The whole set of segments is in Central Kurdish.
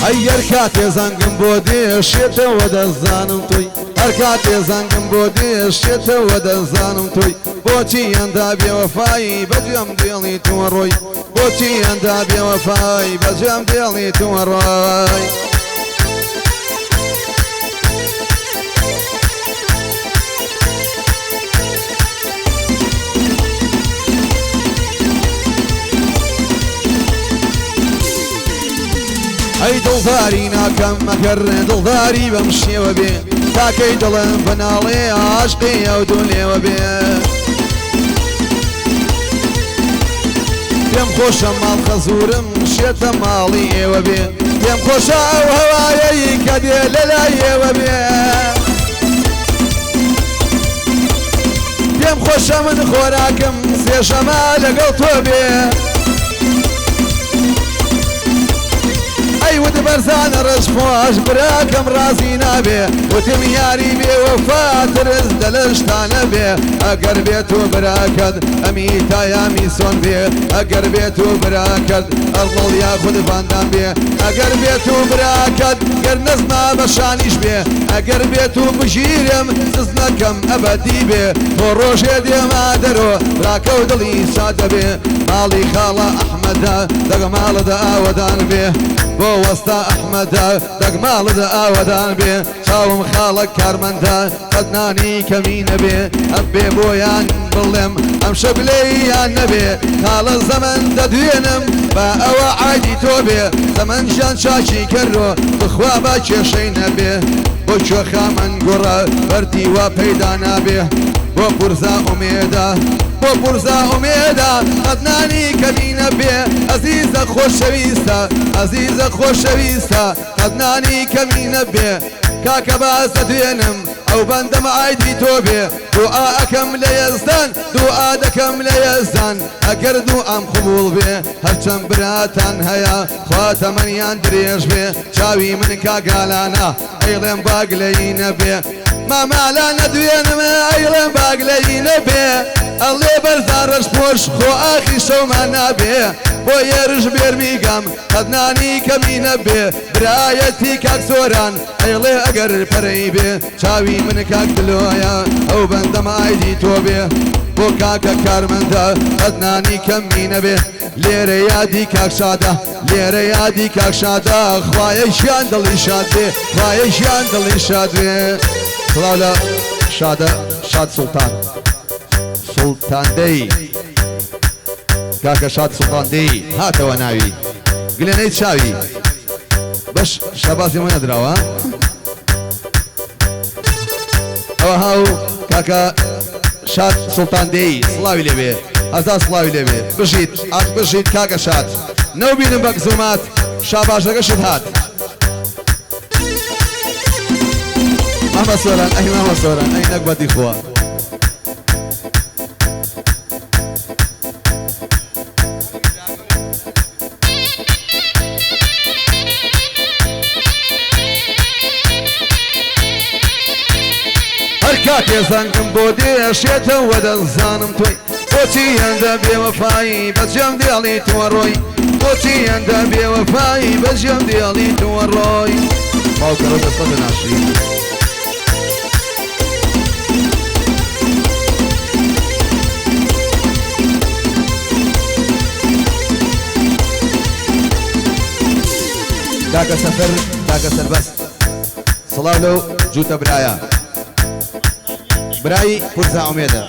ئەگەر کاتێ زەنگم بۆ دێشێتەوە دەزانم تۆی هەر کاتێ زەنگم بۆ دێشێتەوە دەزانم تۆی بۆچی ئەندا بێوەفایی بەجێم دێڵی تۆ ڕۆی بۆچی ئەندا بێوەفایی بەجێم دێڵی تۆ ڕۆی ئەی دڵداری ناکەم مەگەر دڵداری بەم شێوە بێ تاکەی دڵم بەناڵێ عاشقی ئەو دوو لێوە بێ پێم خۆشە ماڵ خەزورم شێتە ماڵی ئێوە بێ پێم خۆشە ئەو هەوایەی کە دێ لە لای ئێوە بێ پێم خۆشە من خۆراکم سێشەمە لەگەڵ تۆ بێ ود برزانە ڕژخۆش براکەم ڕازی نابێ وتم یاری بێوەفا ترس دەلەشتانە بێ ئەگەر بێت و براکەت ئەمی تایامی سۆن بێ ئەگەر بێت و براکەت ئەڵڵ یاخود باندان بێ ئەگەر بێت و براکەت گەر نەزما بەشانیش بێ ئەگەر بێت و بژیرم سز نەکەم ئەبەدی بێ بۆ ڕۆژێ دێما دەرۆ براکە و دڵی سادە بێ ماڵی خاڵە ئەحمەدە دەگە ماڵەدا ئاوەدان بێ بۆ وەستا ئەحمەدە دەگماڵدا ئاوەدان بێ چاوم خاڵک کارمەندە قەدنانی کەمی نەبێ ئەم بێ بۆیان بڵێم ئەم شەبلەیان نەبێ خاڵە زەمن دەدوێنم بە ئەوە عادی تۆ بێ زەمەنجان چاچی کەرۆ بخوا بە کێشەی نەبێ بۆ چۆخا من گوڕە بەردی وا پەیدا نابێ بۆ پورزا ئومێدا بۆ پورزا ئومێدا قەدنانی کەمی نەبێ ئەزیزە خۆشەویستە ئەزیزە خۆشەویستە قەدنانی کەمی نەبێ کاکە باسە دوێنم ئەو بەندەم عایدی تۆ بێ دوعا ئەکەم لە یەزدان دوعا دەکەم لە یەزدان ئەگەر دوعام قبوڵ بێ هەرچەند براتان هەیە خوا تەمەنیان درێژ بێ چاوی من کاگالانە ئەیڵێم باگلەی نەبێ مامالا نەدوێنم ئەیڵێم باگلەی نەبێ ئەڵێ بەرزارەش پۆش خۆ ئاخی شەومان نابێ بۆ یێرش بێرمیگەم قەدنانی کەمی نەبێ برایەتی کاک زۆران ئەیڵێ ئەگەر پەرەی بێ چاوی من کاک دلۆیە ئەو بەندەم ئایدی تۆ بێ بۆ کاکە کارمەندە قەدنانی کەمی نەبێ لێرە یادی کاک شادە لێرە یادی کاک شادە خوایەشیان دڵی شاد بێ خوایەشیان دڵی شاد بێ سڵاو لە شادە شاد سوڵتان سوڵتاندەی کاکە شاد سوڵتاندەی هاتەوە ناوی گلێنەی چاوی بەش شەبازی من نەدراوە ئەوە هاو کاکە شاد سوڵتاندەی سڵاوی لێبێ ئەزا سڵاوی لێبێ بژیت ئات بژیت کاکە شاد نەو بینم بە گزومات شاباشەکەشت هات مامە سۆران ئەی مامە سۆران ئەی نەک بەدی خوا کاتێ زەنگم بۆ دێشێتەوە دەزانم تۆی بۆچی ئەندە بێوەفایی بەجێم دێڵی تۆ ڕۆی بۆچی ئەندە بێوەفایی بەجێم دێڵی تۆ ڕۆی باوکەڕە دەستە ناشری کاکە سەفەر کاکە سەربەست سڵاو لەو جووتە برایە برای پورزا ئومێدە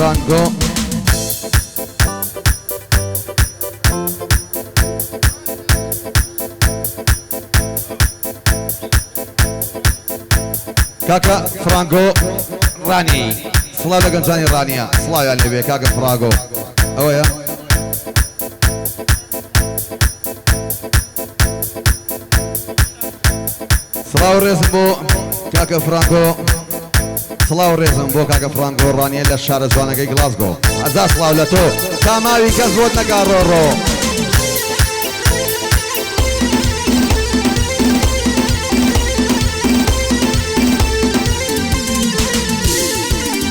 فرانگۆ کاکە فرانگۆ ڕانی صلاة لقنجاني الرانية صلاة يعني بيك كاك فراغو اويا صلاة وريزم بو كاك فرانكو صلاة وريزم بو كاك فرانكو الرانية للشارع جوانا كي غلاسكو عزا صلاة لتو كاماوي كزبوت نقارو رو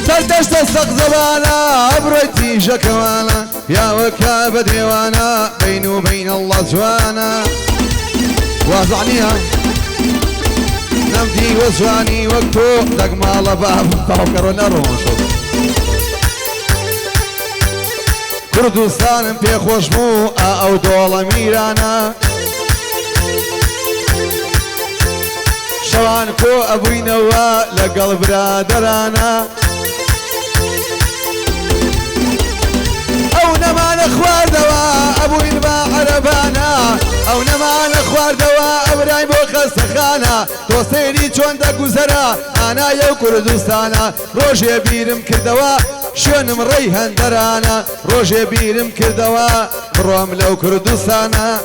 سردشت السق زبانا عبرتي جكوانا يا وكاب ديوانا بيني وبين الله جوانا وازعنيها نمدي وزواني وقتو دقمال باب طاوكرونا روشو كردستان بي خوشمو او دول ميرانا شوانكو ابوي نوا لقلب برادرانا او نمان اخوار دوا ابو انبا عربانا او نمان اخوار دوا ابراهيم وخسخانا توسيني چون دا گزرا انا يو كردستانا روجي بيرم كردوا شونم ريهن درانا روجي بيرم كردوا بروم لو كردستانا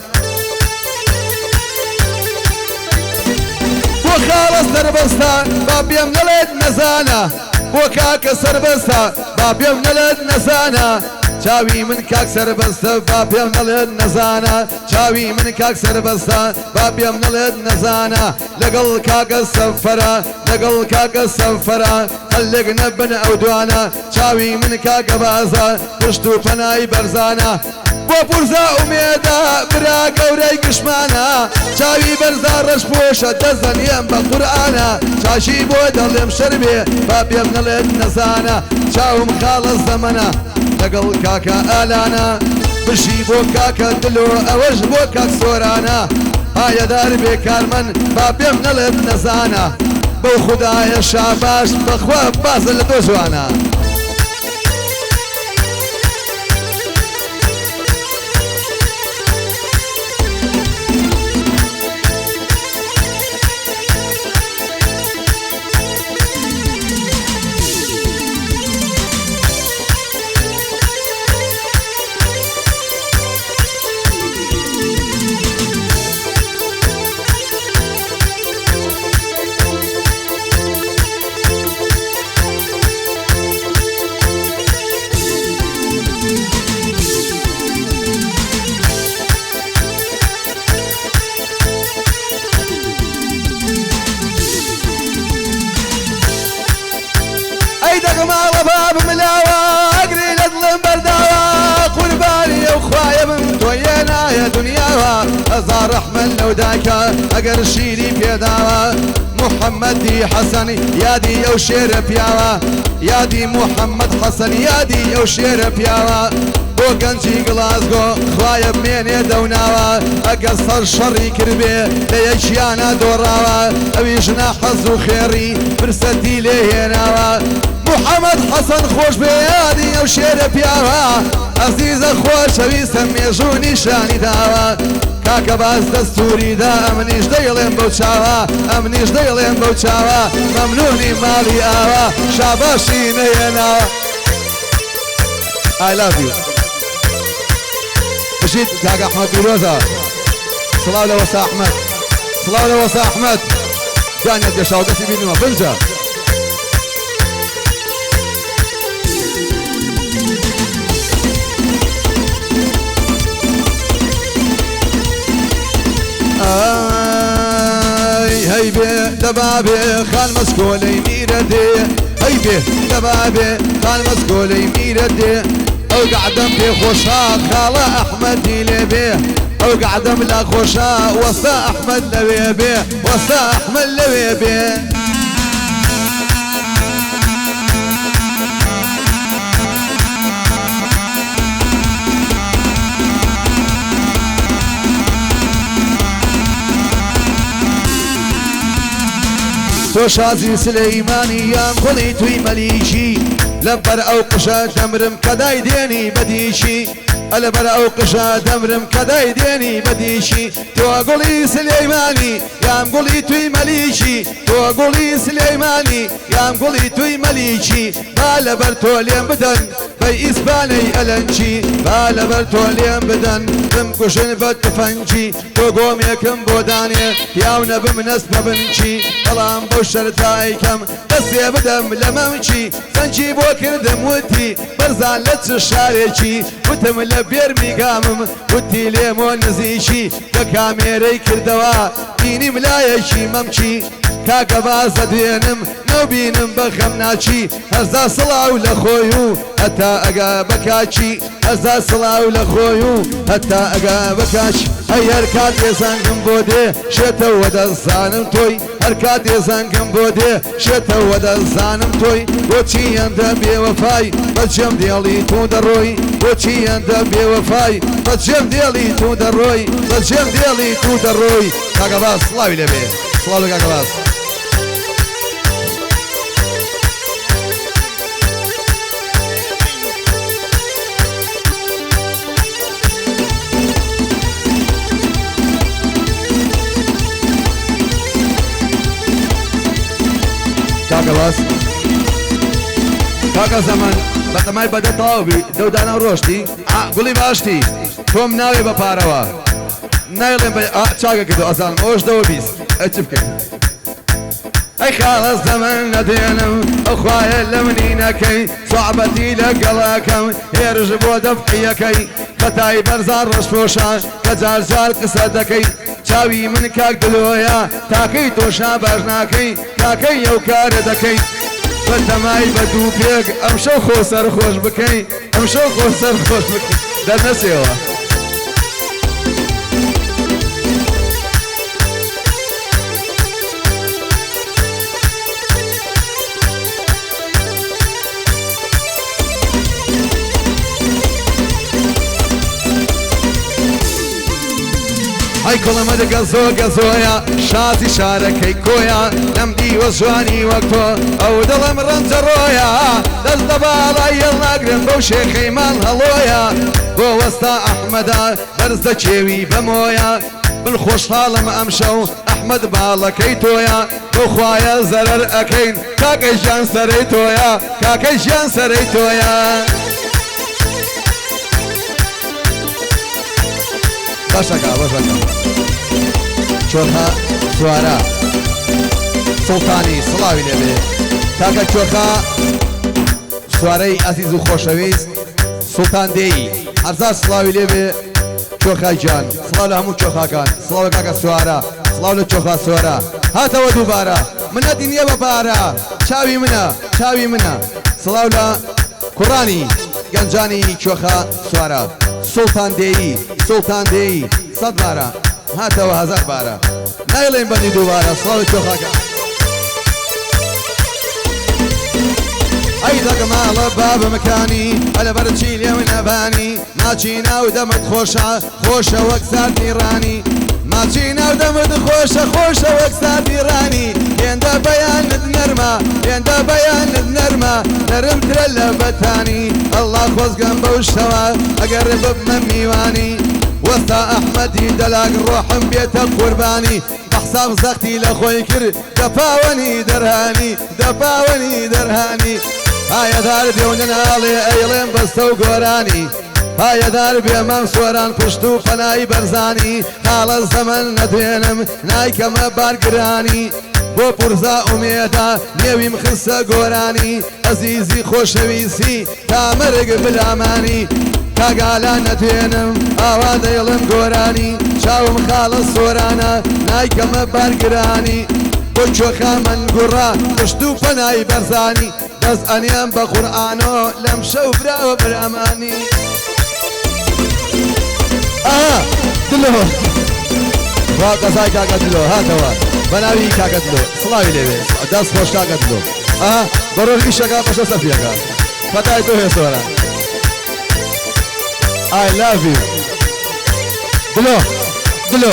وخالص دربستان بابيم نلد نزانا وكاك سربستا بابيم نلد نزانا چاوی من کاک سربستا بابیم نلد نزانا چاوی من کاک سربستا بابیم نلد نزانا لقل کاک سفرا لقل کاک سفرا خلق نبن اودوانا چاوی من کاک بازا پشتو پنای برزانا وبرزا أميدا برا قوري قشمانا شاوي برزا رشبوشة دزن يم بقرآنا شاشي بود اللي مشربي باب يمن النزانا شاوم خالص زمنا لقل كاكا آلانا بشي بو كاكا دلو أوج بو كاك سورانا هاي دار بكارمن باب يمن النزانا بو خدايا شاباش بخوا بازل دوزوانا هزار رحمن لو دايكا اگر شيري بيداوا محمد دي حسن يادي او شير بياوا يادي محمد حسن يادي او شير بياوا بو گنجي غلاسگو خوايا بميني دوناوا اقصر شري كربي ليشيانا دوراوا اويشنا حظو خيري فرستي ليهناوا محمد حسن خوش بيادي او شير بياوا عزيز خوش ويسم يجوني شاني داوا كاكا باز دستوري دا امنيش ديلين بوچاوا امنيش ديلين بوچاوا ممنوني مالي آوا شاباشي نينا I love you بشيد كاكا احمد بيروزا صلاة لوسا احمد صلاة لوسا احمد كان يدي شاودتي بينما بنجا هيبه دبابه خال مسكولي ميردي هيبه دبابه خال مسكولي ميردي او قعدم في خوشا خاله احمد لبيه او قعدم لا خوشا وصا احمد لبيه وصا احمد لبيه تو شازي سليماني يا قولي توي مليشي لبر او قشا دمرم كداي ديني بديشي لبر او قشا دمرم كداي ديني بديشي تو قولي سليماني يا قولي توي مليشي تو قولي سليماني يا میگام گوڵی توی مەلیکی با لەبەر تۆ لێم بدەن بەی ئیسپانەی ئەلەنچی با لەبەر تۆ لێم بدەن بمکوشن بە تفەنگی تۆ گۆمێکم بۆ دانێ پیاو نەبم نەست بەبنچی بەڵام بەو شەرتایکەم دەستێ بدەم لە مەمچی سەنجی بۆ کردم وتی بەرزان لە چ شارێکی وتم لە بێرمیگامم وتی لێمۆ نزیکی کە کامێرەی کردەوە بینیم لایەکی مەمچی کاکە بازە دوێنم نەبینم بە خەم ناچی هەرزا سڵاو لە خۆی و هەتا ئەگا بەکاچی هەرزا سڵاو لە خۆی و هەتا ئەگا بەکاچی ئەی هەر کات ێزانگم بۆ دێ شێتەوە دەزانم تۆی هەر کات ێزانگم بۆ دێ شێتەوە دەزانم تۆی بۆچی ئەندە بێوەفای بەجێم دێڵی تۆ دەڕۆی بۆچی ئەندە بێوەفای بەجێم دێڵی تۆ دەڕۆی بەجێم دێڵی تۆ دەڕۆی کاکە باس سڵاوی لەبێ سڵاو لە کاکە باس کاکە باس کاکە زەمان بەتەمای بەدە تەواوبی دەودانا ڕۆشتی گوڵی باشتی تۆم ناوێ بە پارەوە نایڵێم بە چاکە کردو ئەزانم ئەوش دەوە بیست ئەچ بکەین ئەی خاڵە زەمان نەدێنم ئەوخوایە لە منی نەکەی سوعبەتی لەگەڵەکەم هێرش بۆ دەفقیەکەی کەتای بەرزان ڕۆژپۆشان کە جار جار قسە دەکەی چاوی من کاک دلۆیە تاکەی تۆشا باش ناکەی تاکەی ئەو کارە دەکەی بەتەمای بە دوو پێک ئەمشەو خۆ سەرخۆش بکەی ئەمشەو خۆ سەرخۆش بکەی دەرنەچێەوە ئەی کوڵەمە دەگەزۆ گەزۆیە شازی شارەکەی کۆیە لەم دیوە جوانی وەک تۆ ئەو دڵم ڕەنجە ڕۆیە دەست لە باڵای هێڵ ناگرن بەو شێخەی ماڵ هەڵۆیە بۆ وەستا ئەحمەدا بەرز دەچێوی بەمۆیە من خۆشحاڵم ئەمشەو ئەحمەد باڵەکەی تۆیە بۆ خوایە زەرەر ئەکەین کاکەی ژیان سەرەی تۆیە کاکەی ژیان سەرەی تۆیە باشەکە باشەکە چۆرها سوارە سڵتانی سڵاوی لێبێ کاکە چۆرخا سوارەی ئەزیز و خۆشەویست سڵتان دێی هەرزار سڵاوی لێبێ چۆرخای جان سڵاو لە هەموو چۆخاکان سڵاو لە کاکە سوارە سڵاو لە چۆخا سوارە هاتەوە دووبارە منە دینیە بە پارە چاوی منە چاوی منە سڵاو لە کوڕانی گەنجانی چۆخا سوارە سڵتان دێی سڵتان دێی سەد بارە هاتەوە هەزار بارە نایڵێن بەنی دووبارە سڵاو لە چۆخاکە ئەی دەگە ماڵە بابە مەکانی ئەلە بەرچی لێو نەبانی ماچی ناو دەمت خۆشە خۆشە وەک ساردی ڕانی ماچی ناو دەمت خۆشە خۆشە وەک ساردی ڕانی هێندە بەیانت نەرمە هێندە بەیانت نەرمە نەرمترە لە بەتانی ئەڵڵا خۆزگەم بەو شەوە ئەگەر ببمە میوانی وەستا ئەحمەدی دەلاک ڕۆحم بێتە قوربانی بەحساب زەختی لە خۆی کرد دەپاوەنی دەرهانی دەپاوەنی دەرهانی پایەدار بێونە ناڵێ ئەیڵێم بەستە و گۆرانی پایەدار بێمەم سۆران پشت و پەنای بەرزانی خاڵە زەمن نەدوێنم نایکەمە بارگرانی بۆ پورزا ئومێدا نێویم خستە گۆرانی ئەزیزی خۆشەویستی تامەرگ بلامانی کاگالا نەدوێنم ئاوا دەیڵم گۆرانی چاوم خاڵە سۆرانە نایکەمە بارگرانی بۆ چۆخا من گوڕا پشت و پەنای بەرزانی دەست ئەنیان بە قورئانۆ لەم شەو براوە بەرامانی دلۆ وا قەزای کاکە دلۆ هاتەوە بەناوی کاکە دلۆ سڵاوی لێوێ دەست خۆش کاکە دلۆ بەڕۆژی شەکە بەشە سەفیەکە فەتای تۆ هێسۆرە I love you دلۆ دلۆ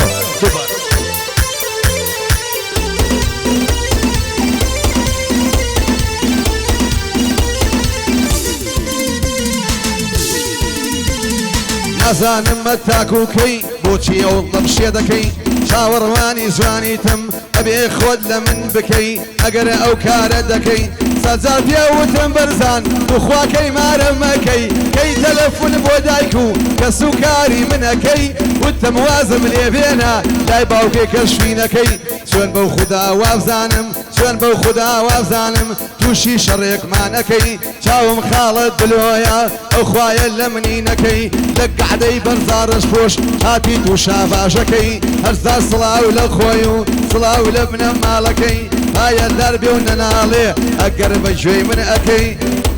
نازانم مە تاکوکەی بۆچی ئەو دڵم شێ دەکەی چاوەڕوانی جوانیتم نابێ خۆت لە من بکەی ئەگەر ئەو کارە دەکەی سەجار پێ وتم بەرزان بخواکەی مارە مەکەی کەی تەلەفۆن بۆ دایک و کەس و کاری منەکەی وتم وازم لێ بێنە لای باوکێ کە شوینەکەی چۆن بەو خوددا وابزانم چۆن بەو خوددا وابزانم تووشی شەڕێکمانەکەی چاوم خاڵت دلۆیە ئەو خوایە لە منی نەکەی لە گەعدەی بەرزارش پۆش هاتی تووشا باشەکەی هەرزار سڵاو لە خۆی و سڵاو لە بنە ماڵەکەی ئایا دەربێ و نەناڵێ ئەگەر بەگوێی من ئەەکەی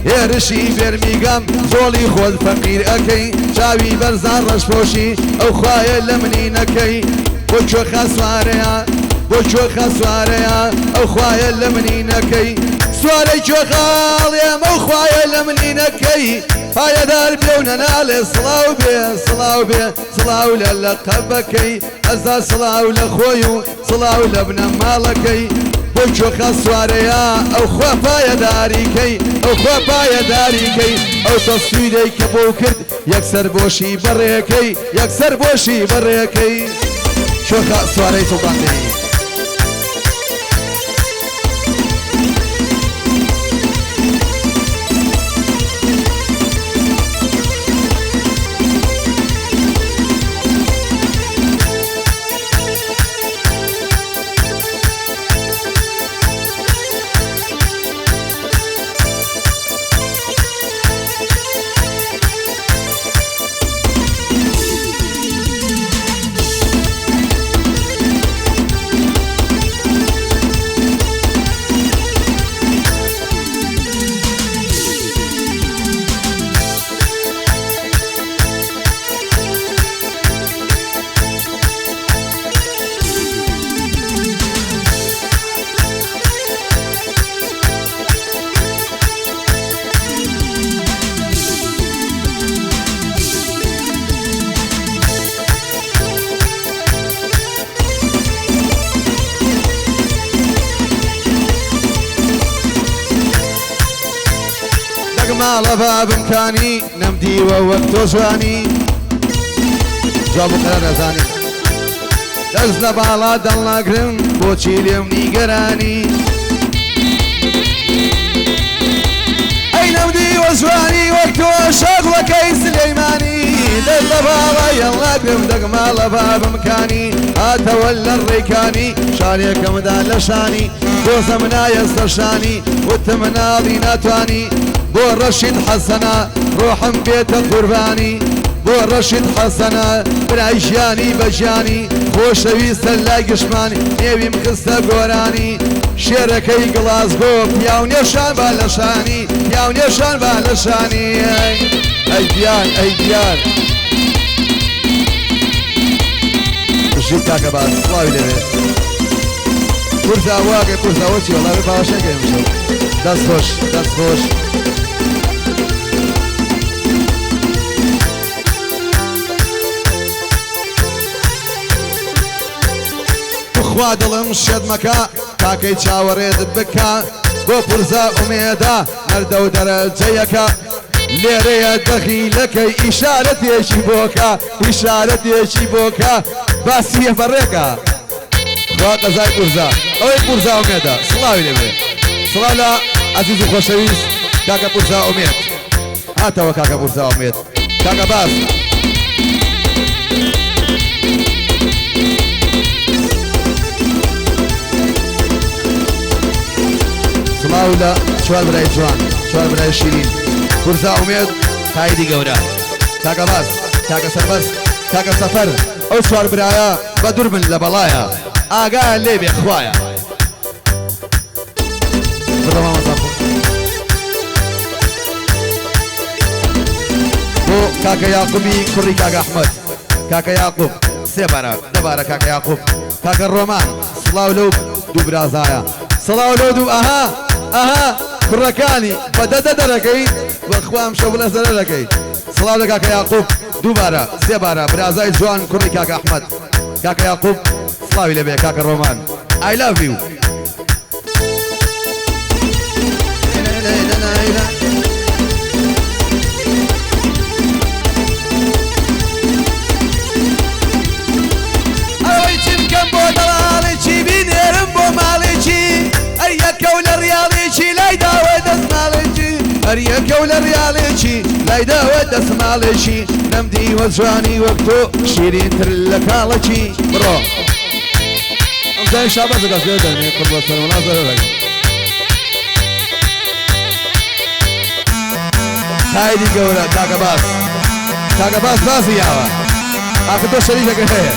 هێرشی بێرمیگەم زۆڵی خۆت فەقیر ئەەکەی چاوی بەرزان ڕەشپۆشی ئەو خوایە لە منی نەکەی بۆ چۆخە سوارەیە بۆ چۆخە سوارەیە ئەو خوایە لە منی نەکەی سوارەی چۆخاڵێم ئەو خوایە لە منی نەکەی پایەدار بێ و نەناڵێ سڵاو بێ سڵاو بێ سڵاو لە لەقەبەکەی ئەزا سڵاو لە خۆی و سڵاو لە بنە ماڵەکەی بۆ چۆخە سوارەیە ئەو خوا پایەداریکەی ئەو خوا پایەداریکەی ئەو تەسویرەی کە بۆ کرد یەکسەر بۆشی بەڕێەکەی یەکسەر بۆشی بەڕێەکەی چۆخە سوارەی سوڵتاندەی ماڵە بابمکانی نەمدیوە وەک تۆ جوانی جواب قەرە نەزانی دەست لە باڵا دەڵناگرم بۆچی لێم نیگەرانی ئەی نەمدیوە جوانی وەک تۆ شەغڵەکەی سلەیمانی دەست لە باڵا یەڵناگرم دەگماڵە بابمکانی هاتەوە لە ڕێکانی شارێکەمدا لە شانی دۆزە منایە سەرشانی وتم مناڵی ناتوانی بۆ ڕەشید حەسەنە ڕۆحم بێتە قوربانی بۆ ڕەشید حەسەنە برای ژیانی بەژیانی خۆشەویستە لای گشتمانی نێویم خستە گۆرانی شێرەکەی گڵازگۆ پیاونێشان با لە شانی پیاونێشان با لە شانی ئەی دیار ئەی دیار ژید کاکە باس سڵاوی لەوێ پورزا واگە پورزاوە چی وەڵاوێ باوەشەکەی مشە دەست خۆش دەست خۆش خوا دڵم شێت مەکە کاکەی چاوەڕێت بکە بۆ پورزە ئومێدا هەردە و دەرەجەیەکە لێرەیە دەخیلەکەی ئیشارەتێکی بۆکە ئیشارەتێکی بۆکە باسیە بەڕێکە خوا قەزای پورزە ئەوەی پورزە ئومێدا سڵاوی لەبێ سڵاو لە عەزیز و خۆشەویست کاکە پورزە ئومێد هاتەوە کاکە پورزە ئومێد کاکە باس سڵاو لە چوار برای جوان چوار برای شیرین پورزە ئومێد تایدی گەورە کاکە باس کاکە سەربەز کاکە سەفەر ئەو چوار برایە بە دوور بن لە بەڵایە ئاگایە لێ بێ خوایە بۆ کاکە یاقوبی کوڕی کاکە ئەحمەد کاکە یاقوب سێ بارە دەبارە کاکە یاقوب کاکە ڕۆمان سڵاو لەو دوو برازایە سڵاو لەو دوو ئەها ئەها کوڕەکانی بە دەدە دەرەکەی بەخوام شەو لە زەرەرەکەی سڵاو لە کاکە یاقوب دووبارە سێ بارە برازای جوان کوڕی کاکە ئەحمەد کاکە یاقوب سڵاوی لەبێ کاکە ڕۆمان I love you ئەوەی چی بکەم بۆ دەڵاڵی چی بینێرم بۆ هەریەکە و لە ڕیاڵێکی لایداوە دەسماڵێکی نەمدی وەزوانی وەک تۆ شیرینتر لە کاڵەکی بڕۆ ئەم زای شابەز دەگەست لێ دەرمێ قڕبە سەرمەڵا زەرە دەگەم هایدی گەورە کاکە باس باسی یاوە ئاخر تۆ شەریکەکە هەیە